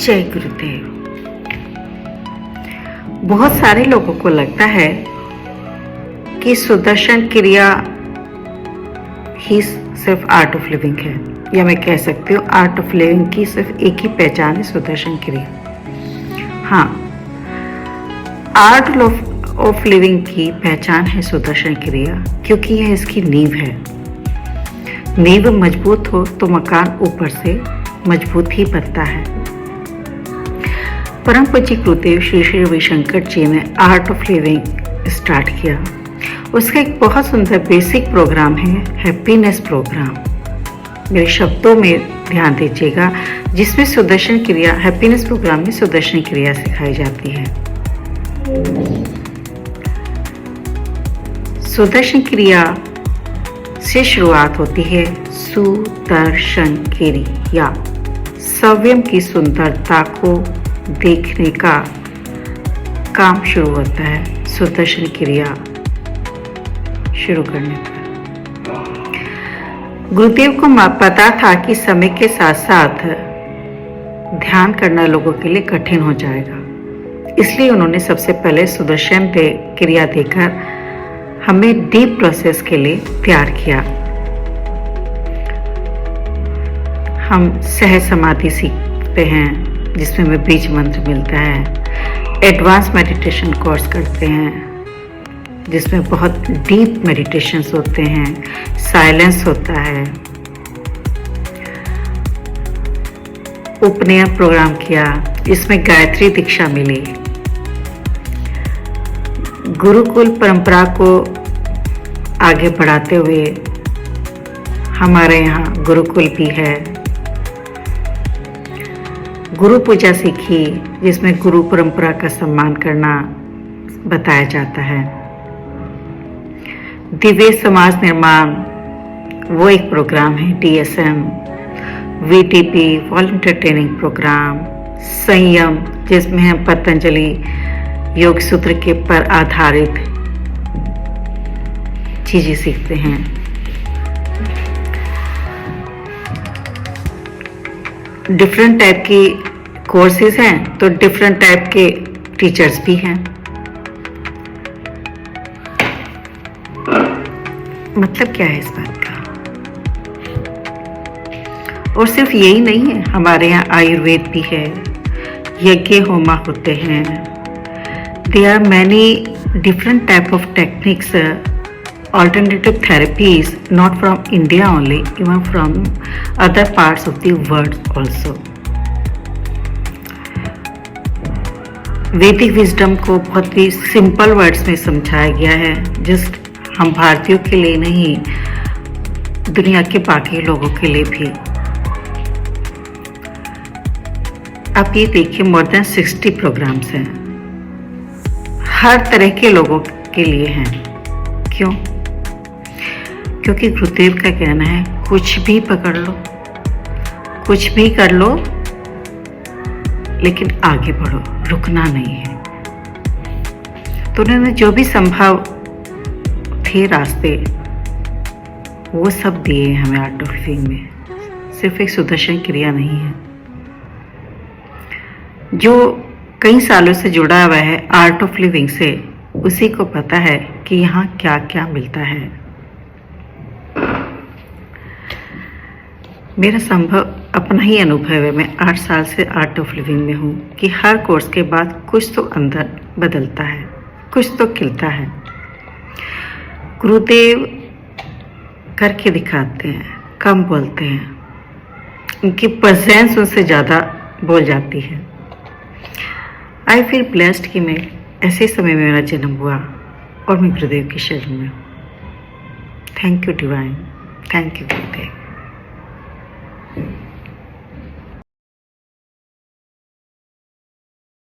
जय गुरुदेव। बहुत सारे लोगों को लगता है कि सुदर्शन क्रिया ही सिर्फ आर्ट ऑफ लिविंग है, या मैं कह सकती हूँ आर्ट ऑफ लिविंग की सिर्फ एक ही पहचान है, सुदर्शन क्रिया। हाँ, आर्ट ऑफ लिविंग की पहचान है सुदर्शन क्रिया, क्योंकि यह इसकी नींव है। नींव मजबूत हो तो मकान ऊपर से मजबूत ही बनता है। परम पूज्य गुरुदेव श्री श्री रविशंकर जी ने आर्ट ऑफ लिविंग स्टार्ट किया। उसका एक बहुत सुंदर बेसिक प्रोग्राम है, हैप्पीनेस प्रोग्राम। मेरे शब्दों में ध्यान दीजिएगा, जिसमें सुदर्शन क्रिया, हैप्पीनेस प्रोग्राम में सुदर्शन क्रिया सिखाई जाती है। सुदर्शन क्रिया से शुरुआत होती है सुदर्शन क्रिया। स्वयं की सुंदरता को देखने का काम शुरू होता है सुदर्शन क्रिया शुरू करने पर। गुरुदेव को पता था कि समय के साथ साथ ध्यान करना लोगों के लिए कठिन हो जाएगा, इसलिए उन्होंने सबसे पहले सुदर्शन क्रिया देकर हमें डीप प्रोसेस के लिए तैयार किया। हम सहज समाधि सीखते हैं, जिसमें हमें बीज मंत्र मिलता है। एडवांस मेडिटेशन कोर्स करते हैं, जिसमें बहुत डीप मेडिटेशंस होते हैं, साइलेंस होता है। उपनयन प्रोग्राम किया, इसमें गायत्री दीक्षा मिली। गुरुकुल परंपरा को आगे बढ़ाते हुए हमारे यहाँ गुरुकुल भी है। गुरु पूजा सीखी, जिसमें गुरु परंपरा का सम्मान करना बताया जाता है। दिव्य समाज निर्माण वो एक प्रोग्राम है, DSM, VTP, volunteer training programme. Sanyam, जिसमें हम पतंजलि योग सूत्र के पर आधारित चीजें सीखते हैं। डिफरेंट टाइप की कोर्सेज हैं तो डिफरेंट टाइप के टीचर्स भी हैं। मतलब क्या है इस बात का? और सिर्फ यही नहीं है, हमारे यहाँ आयुर्वेद भी है, यज्ञ होमा होते हैं। There are many different type of techniques, alternative therapies, not from India only, even from other parts of the world also. वैदिक विजडम को बहुत ही सिंपल वर्ड्स में समझाया गया है, जस्ट हम भारतीयों के लिए नहीं, दुनिया के बाकी लोगों के लिए भी। आप ये देखिए, मोर देन 60 प्रोग्राम्स हैं, हर तरह के लोगों के लिए हैं। क्यों? क्योंकि गुरुदेव का कहना है, कुछ भी पकड़ लो, कुछ भी कर लो, लेकिन आगे बढ़ो, रुकना नहीं है। तो उन्होंने जो भी संभव थे रास्ते, वो सब दिए हमें आर्ट ऑफ लिविंग में। सिर्फ एक सुदर्शन क्रिया नहीं है। जो कई सालों से जुड़ा हुआ है आर्ट ऑफ लिविंग से, उसी को पता है कि यहाँ क्या क्या मिलता है। मेरा संभव अपना ही अनुभव है। मैं 8 साल से आर्ट ऑफ लिविंग में हूँ कि हर कोर्स के बाद कुछ तो अंदर बदलता है, कुछ तो खिलता है। गुरुदेव करके दिखाते हैं, कम बोलते हैं, उनकी प्रेजेंस उनसे ज़्यादा बोल जाती है। आई फील ब्लेस्ड कि मैं ऐसे समय में मेरा जन्म हुआ और मैं गुरुदेव की शरण में हूँ। Thank you divine, thank you Gurudev.